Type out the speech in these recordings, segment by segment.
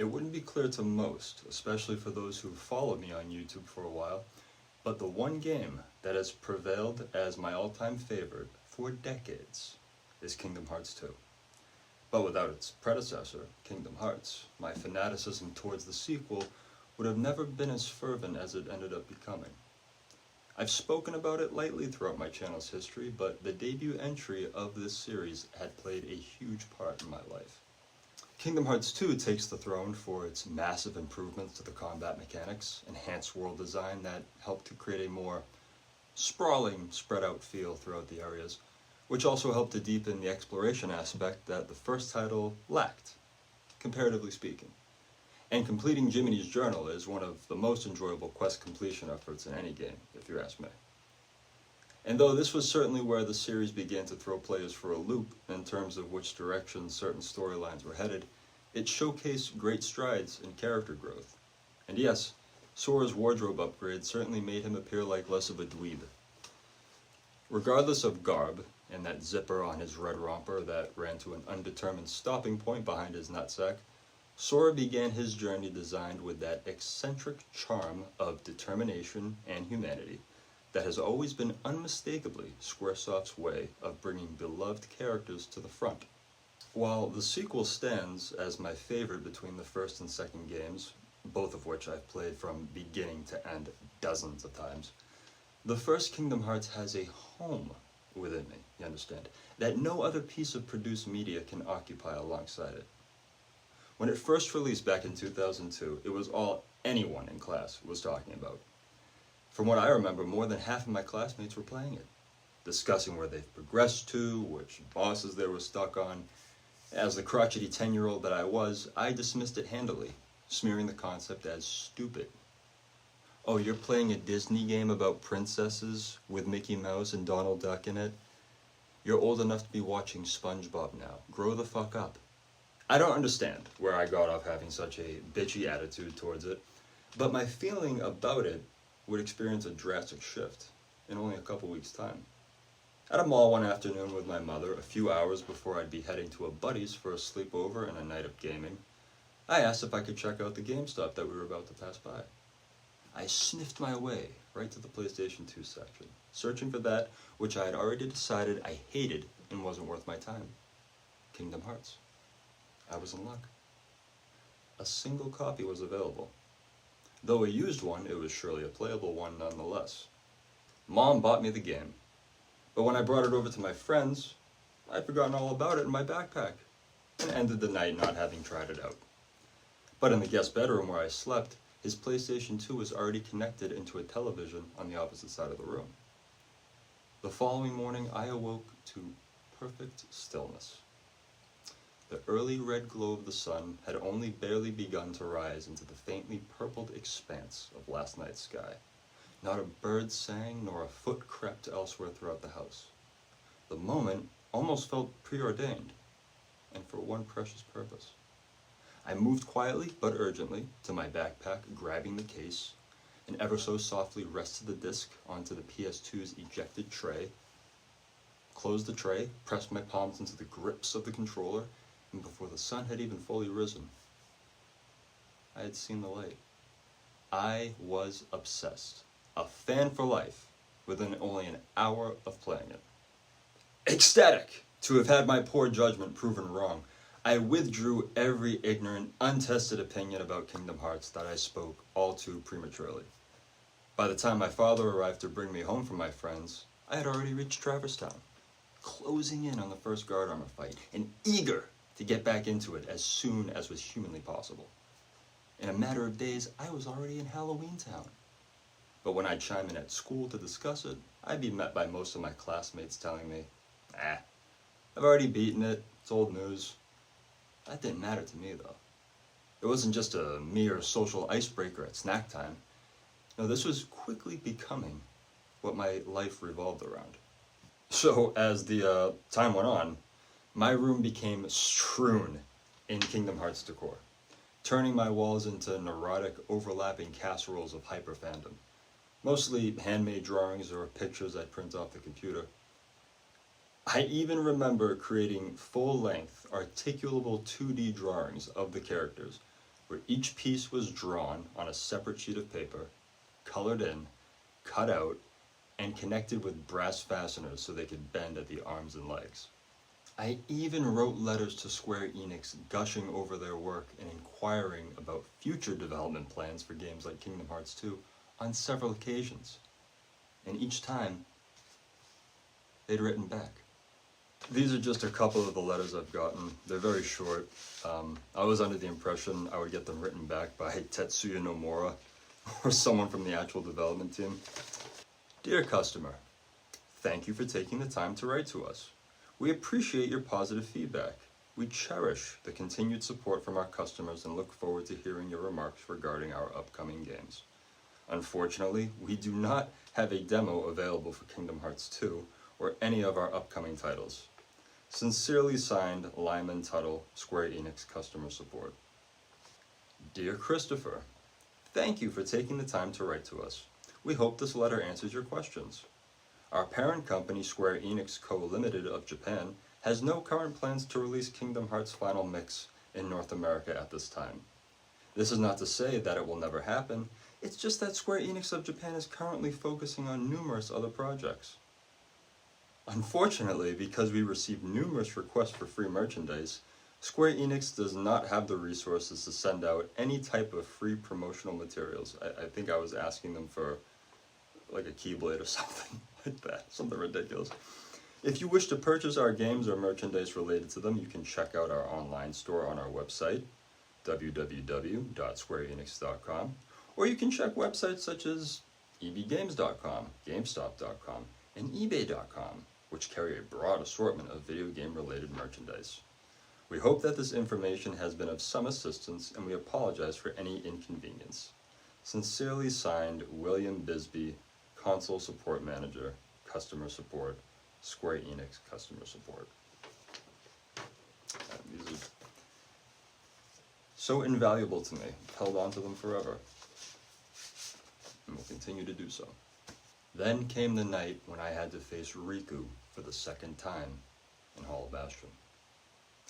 It wouldn't be clear to most, especially for those who followed me on YouTube for a while, but the one game that has prevailed as my all-time favorite for decades is Kingdom Hearts 2. But without its predecessor, Kingdom Hearts, my fanaticism towards the sequel would have never been as fervent as it ended up becoming. I've spoken about it lightly throughout my channel's history, but the debut entry of this series had played a huge part in my life. Kingdom Hearts 2 takes the throne for its massive improvements to the combat mechanics, enhanced world design that helped to create a more sprawling, spread-out feel throughout the areas, which also helped to deepen the exploration aspect that the first title lacked, comparatively speaking. And completing Jiminy's Journal is one of the most enjoyable quest completion efforts in any game, if you ask me. And though this was certainly where the series began to throw players for a loop in terms of which direction certain storylines were headed, it showcased great strides in character growth. And yes, Sora's wardrobe upgrade certainly made him appear like less of a dweeb. Regardless of garb, and that zipper on his red romper that ran to an undetermined stopping point behind his nutsack, Sora began his journey designed with that eccentric charm of determination and humanity that has always been unmistakably Squaresoft's way of bringing beloved characters to the front. While the sequel stands as my favorite between the first and second games, both of which I've played from beginning to end dozens of times, the first Kingdom Hearts has a home within me, you understand, that no other piece of produced media can occupy alongside it. When it first released back in 2002, it was all anyone in class was talking about. From what I remember, more than half of my classmates were playing it, discussing where they've progressed to, which bosses they were stuck on. As the crotchety 10-year-old that I was, I dismissed it handily, smearing the concept as stupid. Oh, you're playing a Disney game about princesses with Mickey Mouse and Donald Duck in it? You're old enough to be watching SpongeBob now. Grow the fuck up. I don't understand where I got off having such a bitchy attitude towards it, but my feeling about it would experience a drastic shift in only a couple weeks' time. At a mall one afternoon with my mother, a few hours before I'd be heading to a buddy's for a sleepover and a night of gaming, I asked if I could check out the GameStop that we were about to pass by. I sniffed my way right to the PlayStation 2 section, searching for that which I had already decided I hated and wasn't worth my time. Kingdom Hearts. I was in luck. A single copy was available. Though a used one, it was surely a playable one nonetheless. Mom bought me the game, but when I brought it over to my friends, I'd forgotten all about it in my backpack, and ended the night not having tried it out. But in the guest bedroom where I slept, his PlayStation 2 was already connected into a television on the opposite side of the room. The following morning, I awoke to perfect stillness. The early red glow of the sun had only barely begun to rise into the faintly purpled expanse of last night's sky. Not a bird sang, nor a foot crept elsewhere throughout the house. The moment almost felt preordained, and for one precious purpose. I moved quietly but urgently to my backpack, grabbing the case, and ever so softly rested the disc onto the PS2's ejected tray, closed the tray, pressed my palms into the grips of the controller, and before the sun had even fully risen, I had seen the light. I was obsessed. A fan for life within only an hour of playing it. Ecstatic to have had my poor judgment proven wrong, I withdrew every ignorant, untested opinion about Kingdom Hearts that I spoke all too prematurely. By the time my father arrived to bring me home from my friends, I had already reached Traverse Town, closing in on the first guard armor fight, and eager to get back into it as soon as was humanly possible. In a matter of days, I was already in Halloween Town. But when I'd chime in at school to discuss it, I'd be met by most of my classmates telling me, I've already beaten it, it's old news. That didn't matter to me, though. It wasn't just a mere social icebreaker at snack time. No, this was quickly becoming what my life revolved around. So, as the time went on, my room became strewn in Kingdom Hearts decor, turning my walls into neurotic, overlapping casseroles of hyper-fandom. Mostly handmade drawings or pictures I'd print off the computer. I even remember creating full-length, articulable 2D drawings of the characters, where each piece was drawn on a separate sheet of paper, colored in, cut out, and connected with brass fasteners so they could bend at the arms and legs. I even wrote letters to Square Enix gushing over their work and inquiring about future development plans for games like Kingdom Hearts 2 on several occasions. And each time, they'd written back. These are just a couple of the letters I've gotten. They're very short. I was under the impression I would get them written back by Tetsuya Nomura or someone from the actual development team. Dear customer, thank you for taking the time to write to us. We appreciate your positive feedback. We cherish the continued support from our customers and look forward to hearing your remarks regarding our upcoming games. Unfortunately, we do not have a demo available for Kingdom Hearts 2 or any of our upcoming titles. Sincerely signed, Lyman Tuttle, Square Enix Customer Support. Dear Christopher, thank you for taking the time to write to us. We hope this letter answers your questions. Our parent company, Square Enix Co. Limited of Japan, has no current plans to release Kingdom Hearts Final Mix in North America at this time. This is not to say that it will never happen, it's just that Square Enix of Japan is currently focusing on numerous other projects. Unfortunately, because we received numerous requests for free merchandise, Square Enix does not have the resources to send out any type of free promotional materials. I think I was asking them for like a Keyblade or something like that, something ridiculous. If you wish to purchase our games or merchandise related to them, you can check out our online store on our website, www.squareenix.com, or you can check websites such as ebgames.com, gamestop.com, and ebay.com, which carry a broad assortment of video game related merchandise. We hope that this information has been of some assistance, and we apologize for any inconvenience. Sincerely signed, William Bisbee, Console Support Manager, Customer Support, Square Enix Customer Support. These are so invaluable to me. I've held on to them forever, and will continue to do so. Then came the night when I had to face Riku for the second time in Hall of Bastion.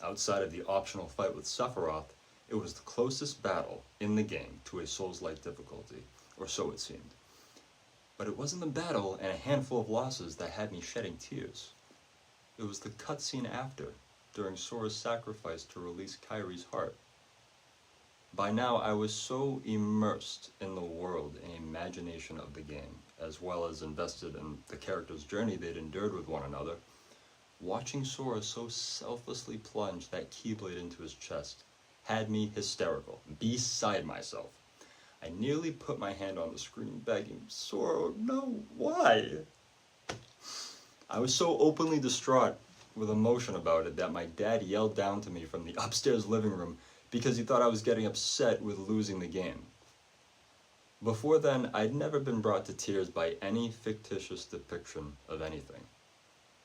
Outside of the optional fight with Sephiroth, it was the closest battle in the game to a Souls-like difficulty, or so it seemed. But it wasn't the battle and a handful of losses that had me shedding tears. It was the cutscene after, during Sora's sacrifice to release Kairi's heart. By now, I was so immersed in the world and imagination of the game, as well as invested in the characters' journey they'd endured with one another. Watching Sora so selflessly plunge that Keyblade into his chest had me hysterical, beside myself. I nearly put my hand on the screen begging, Sora, no, why? I was so openly distraught with emotion about it that my dad yelled down to me from the upstairs living room because he thought I was getting upset with losing the game. Before then, I'd never been brought to tears by any fictitious depiction of anything.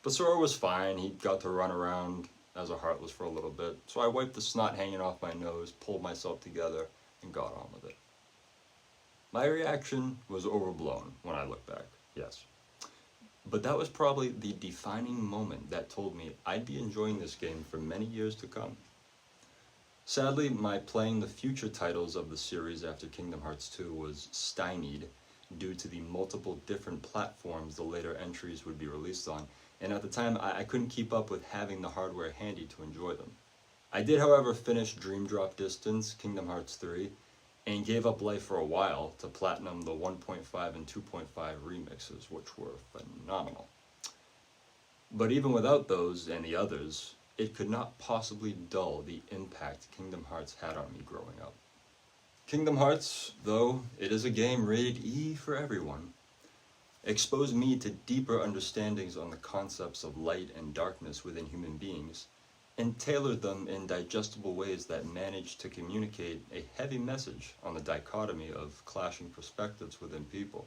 But Sora was fine. He got to run around as a Heartless for a little bit, so I wiped the snot hanging off my nose, pulled myself together, and got on with it. My reaction was overblown when I look back, yes. But that was probably the defining moment that told me I'd be enjoying this game for many years to come. Sadly, my playing the future titles of the series after Kingdom Hearts 2 was stymied due to the multiple different platforms the later entries would be released on, and at the time I couldn't keep up with having the hardware handy to enjoy them. I did, however, finish Dream Drop Distance, Kingdom Hearts 3, and gave up life for a while to platinum the 1.5 and 2.5 remixes, which were phenomenal. But even without those and the others, it could not possibly dull the impact Kingdom Hearts had on me growing up. Kingdom Hearts, though it is a game rated E for everyone, exposed me to deeper understandings on the concepts of light and darkness within human beings, and tailored them in digestible ways that managed to communicate a heavy message on the dichotomy of clashing perspectives within people.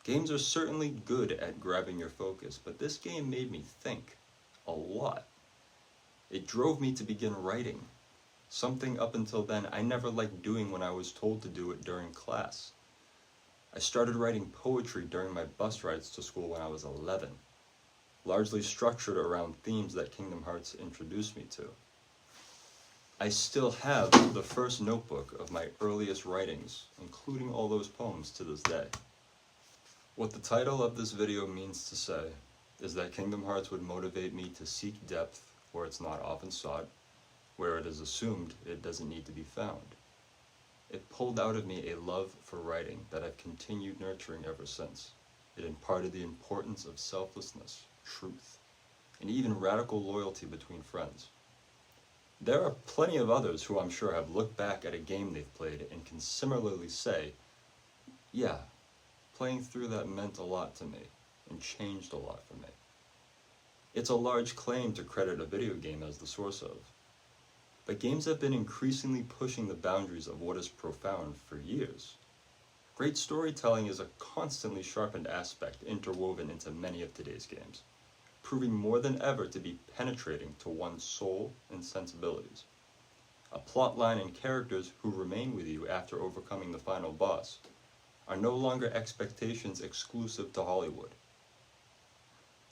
Games are certainly good at grabbing your focus, but this game made me think a lot. It drove me to begin writing, something up until then I never liked doing when I was told to do it during class. I started writing poetry during my bus rides to school when I was 11, largely structured around themes that Kingdom Hearts introduced me to. I still have the first notebook of my earliest writings, including all those poems to this day. What the title of this video means to say is that Kingdom Hearts would motivate me to seek depth where it's not often sought, where it is assumed it doesn't need to be found. It pulled out of me a love for writing that I've continued nurturing ever since. It imparted the importance of selflessness, truth, and even radical loyalty between friends. There are plenty of others who I'm sure have looked back at a game they've played and can similarly say, yeah, playing through that meant a lot to me and changed a lot for me. It's a large claim to credit a video game as the source of, but games have been increasingly pushing the boundaries of what is profound for years. Great storytelling is a constantly sharpened aspect interwoven into many of today's games, proving more than ever to be penetrating to one's soul and sensibilities. A plotline and characters who remain with you after overcoming the final boss are no longer expectations exclusive to Hollywood.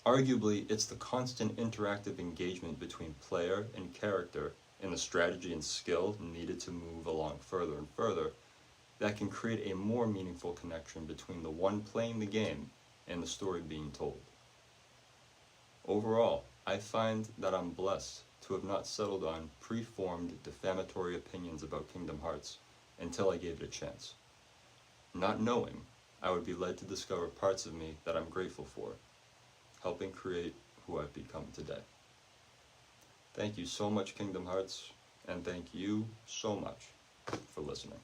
Arguably, it's the constant interactive engagement between player and character and the strategy and skill needed to move along further and further that can create a more meaningful connection between the one playing the game and the story being told. Overall, I find that I'm blessed to have not settled on preformed defamatory opinions about Kingdom Hearts until I gave it a chance. Not knowing, I would be led to discover parts of me that I'm grateful for, helping create who I've become today. Thank you so much, Kingdom Hearts, and thank you so much for listening.